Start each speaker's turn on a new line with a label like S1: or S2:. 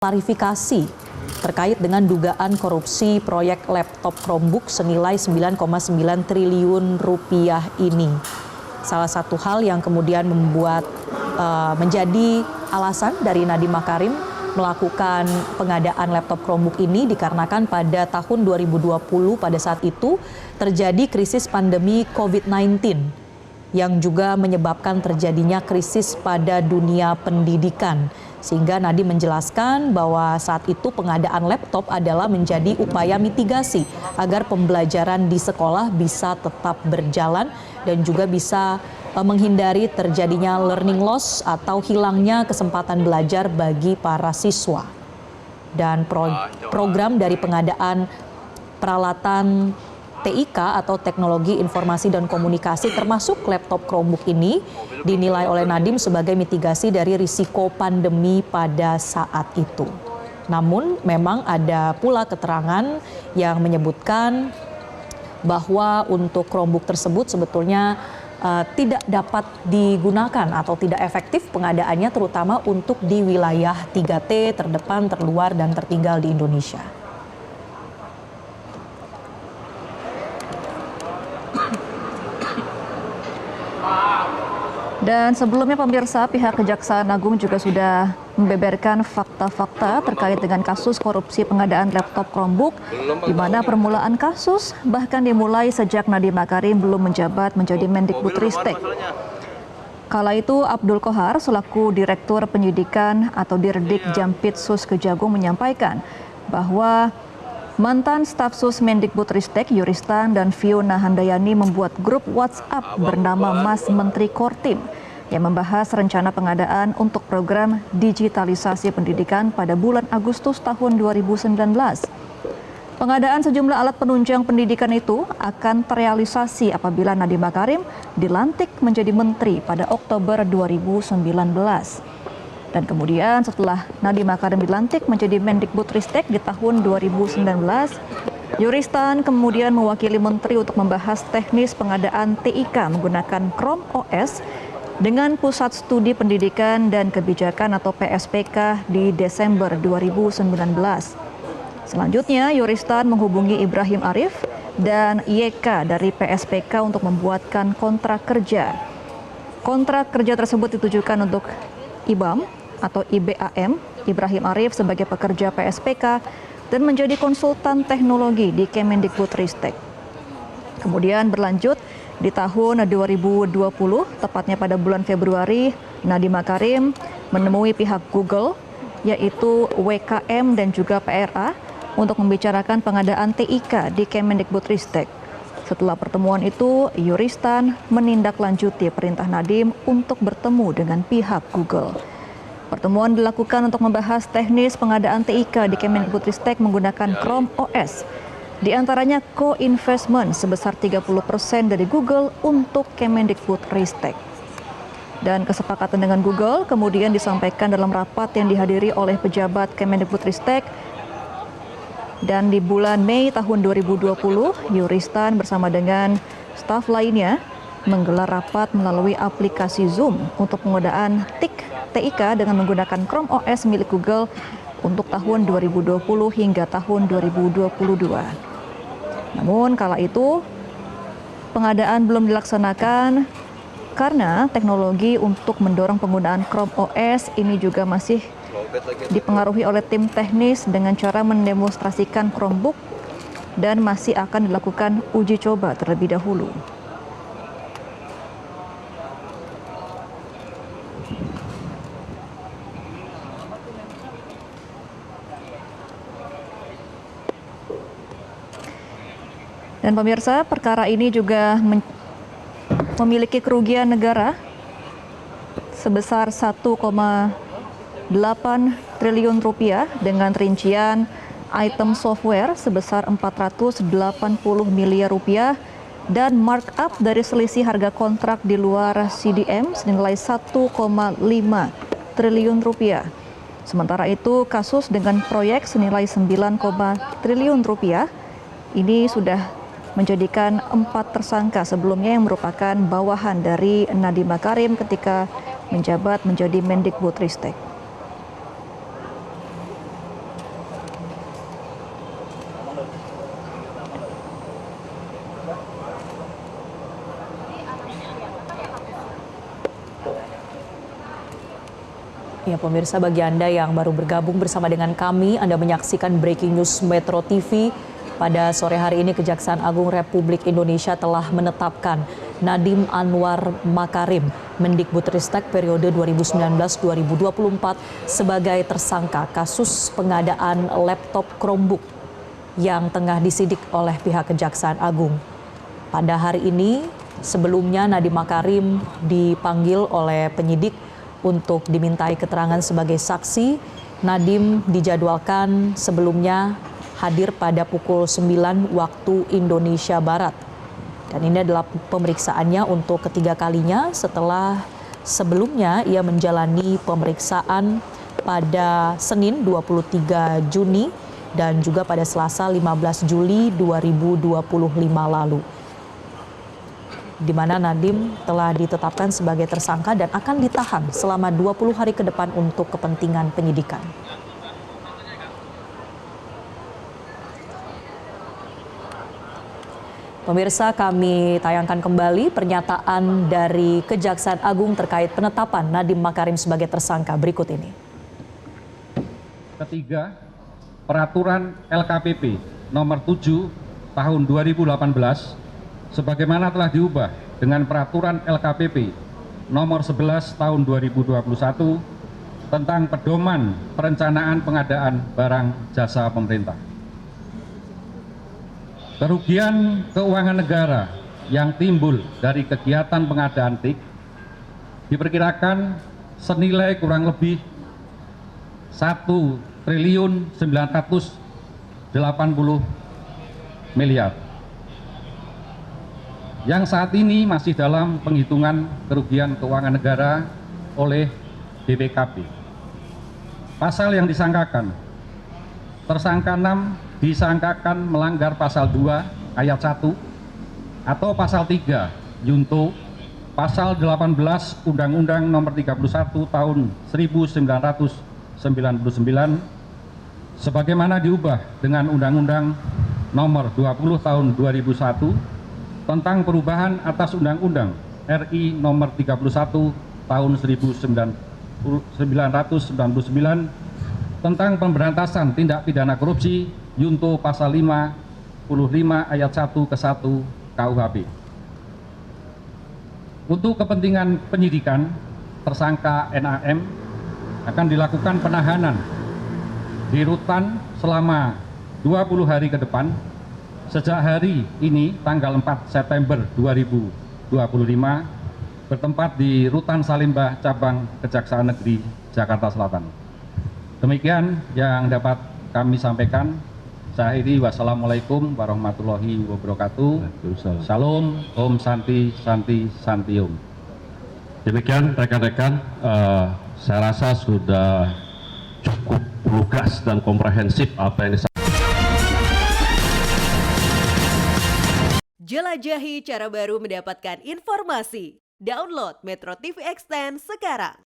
S1: klarifikasi terkait dengan dugaan korupsi proyek laptop Chromebook senilai 9,9 triliun rupiah ini. Salah satu hal yang kemudian menjadi alasan dari Nadiem Makarim melakukan pengadaan laptop Chromebook ini dikarenakan pada tahun 2020 pada saat itu terjadi krisis pandemi COVID-19 yang juga menyebabkan terjadinya krisis pada dunia pendidikan. Sehingga Nadiem menjelaskan bahwa saat itu pengadaan laptop adalah menjadi upaya mitigasi agar pembelajaran di sekolah bisa tetap berjalan dan juga bisa menghindari terjadinya learning loss atau hilangnya kesempatan belajar bagi para siswa. Dan program dari pengadaan peralatan TIK atau Teknologi Informasi dan Komunikasi termasuk laptop Chromebook ini dinilai oleh Nadiem sebagai mitigasi dari risiko pandemi pada saat itu. Namun memang ada pula keterangan yang menyebutkan bahwa untuk Chromebook tersebut sebetulnya tidak dapat digunakan atau tidak efektif pengadaannya terutama untuk di wilayah 3T terdepan, terluar, dan tertinggal di Indonesia.
S2: Dan sebelumnya pemirsa, pihak Kejaksaan Agung juga sudah membeberkan fakta-fakta terkait dengan kasus korupsi pengadaan laptop Chromebook, di mana permulaan kasus bahkan dimulai sejak Nadiem Makarim belum menjabat menjadi Mendikbudristek. Kala itu Abdul Kohar selaku Direktur Penyidikan atau Dirdik Jampitsus Kejagung menyampaikan bahwa mantan staf sus Mendikbudristek Yuristan dan Fiona Handayani membuat grup WhatsApp bernama Mas Menteri Kortim yang membahas rencana pengadaan untuk program digitalisasi pendidikan pada bulan Agustus tahun 2019. Pengadaan sejumlah alat penunjang pendidikan itu akan terrealisasi apabila Nadiem Makarim dilantik menjadi menteri pada Oktober 2019. Dan kemudian setelah Nadiem Makarim dilantik menjadi Mendikbudristek di tahun 2019, Yuristan kemudian mewakili menteri untuk membahas teknis pengadaan TIK menggunakan Chrome OS dengan Pusat Studi Pendidikan dan Kebijakan atau PSPK di Desember 2019. Selanjutnya, Yuristan menghubungi Ibrahim Arif dan YK dari PSPK untuk membuatkan kontrak kerja. Kontrak kerja tersebut ditujukan untuk IBAM atau IBAM, Ibrahim Arif sebagai pekerja PSPK dan menjadi konsultan teknologi di Kemendikbudristek. Kemudian berlanjut di tahun 2020, tepatnya pada bulan Februari, Nadiem Makarim menemui pihak Google, yaitu WKM dan juga PRA, untuk membicarakan pengadaan TIK di Kemendikbudristek. Setelah pertemuan itu, Yuristan menindaklanjuti perintah Nadiem untuk bertemu dengan pihak Google. Pertemuan dilakukan untuk membahas teknis pengadaan TIK di Kemendikbudristek menggunakan Chrome OS. Di antaranya co-investment sebesar 30% dari Google untuk Kemendikbudristek. Dan kesepakatan dengan Google kemudian disampaikan dalam rapat yang dihadiri oleh pejabat Kemendikbudristek. Dan di bulan Mei tahun 2020, Yuristan bersama dengan staf lainnya menggelar rapat melalui aplikasi Zoom untuk pengadaan TIK dengan menggunakan Chrome OS milik Google untuk tahun 2020 hingga tahun 2022. Namun kala itu pengadaan belum dilaksanakan karena teknologi untuk mendorong penggunaan Chrome OS ini juga masih dipengaruhi oleh tim teknis dengan cara mendemonstrasikan Chromebook dan masih akan dilakukan uji coba terlebih dahulu. Dan pemirsa, perkara ini juga memiliki kerugian negara sebesar 1,8 triliun rupiah dengan rincian item software sebesar 480 miliar rupiah dan markup dari selisih harga kontrak di luar CDM senilai 1,5 triliun rupiah. Sementara itu, kasus dengan proyek senilai 9, triliun rupiah ini sudah menjadikan 4 tersangka sebelumnya yang merupakan bawahan dari Nadiem Makarim ketika menjabat menjadi Mendikbudristek.
S1: Ya pemirsa, bagi Anda yang baru bergabung bersama dengan kami, Anda menyaksikan Breaking News Metro TV. Pada sore hari ini Kejaksaan Agung Republik Indonesia telah menetapkan Nadiem Anwar Makarim, Mendikbudristek periode 2019-2024 sebagai tersangka kasus pengadaan laptop Chromebook yang tengah disidik oleh pihak Kejaksaan Agung. Pada hari ini, sebelumnya Nadiem Makarim dipanggil oleh penyidik untuk dimintai keterangan sebagai saksi. Nadiem dijadwalkan sebelumnya hadir pada pukul 9 waktu Indonesia Barat. Dan ini adalah pemeriksaannya untuk ketiga kalinya setelah sebelumnya ia menjalani pemeriksaan pada Senin 23 Juni dan juga pada Selasa 15 Juli 2025 lalu, di mana Nadiem telah ditetapkan sebagai tersangka dan akan ditahan selama 20 hari ke depan untuk kepentingan penyidikan. Pemirsa, kami tayangkan kembali pernyataan dari Kejaksaan Agung terkait penetapan Nadiem Makarim sebagai tersangka berikut ini.
S3: Ketiga, Peraturan LKPP Nomor 7 Tahun 2018 sebagaimana telah diubah dengan Peraturan LKPP Nomor 11 Tahun 2021 tentang pedoman perencanaan pengadaan barang jasa pemerintah. Kerugian keuangan negara yang timbul dari kegiatan pengadaan TIK diperkirakan senilai kurang lebih 1.980 miliar yang saat ini masih dalam penghitungan kerugian keuangan negara oleh BPKP. Pasal yang disangkakan, tersangka 6 disangkakan melanggar pasal 2 ayat 1 atau pasal 3 Yunto pasal 18 Undang-Undang Nomor 31 Tahun 1999 sebagaimana diubah dengan Undang-Undang Nomor 20 Tahun 2001 tentang perubahan atas Undang-Undang RI Nomor 31 Tahun 1999 tentang pemberantasan tindak pidana korupsi Yunto pasal 55 ayat 1 ke 1 KUHP. Untuk kepentingan penyidikan, tersangka NAM akan dilakukan penahanan di rutan selama 20 hari ke depan sejak hari ini tanggal 4 September 2025 bertempat di Rutan Salimba Cabang Kejaksaan Negeri Jakarta Selatan. Demikian yang dapat kami sampaikan. Saya akhiri, wassalamualaikum warahmatullahi wabarakatuh. Salam, Om Santi, Santi, Santi Om.
S4: Demikian rekan-rekan, saya rasa sudah cukup lugas dan komprehensif apa yang disampaikan.
S5: Jelajahi cara baru mendapatkan informasi. Download Metro TV Extend sekarang.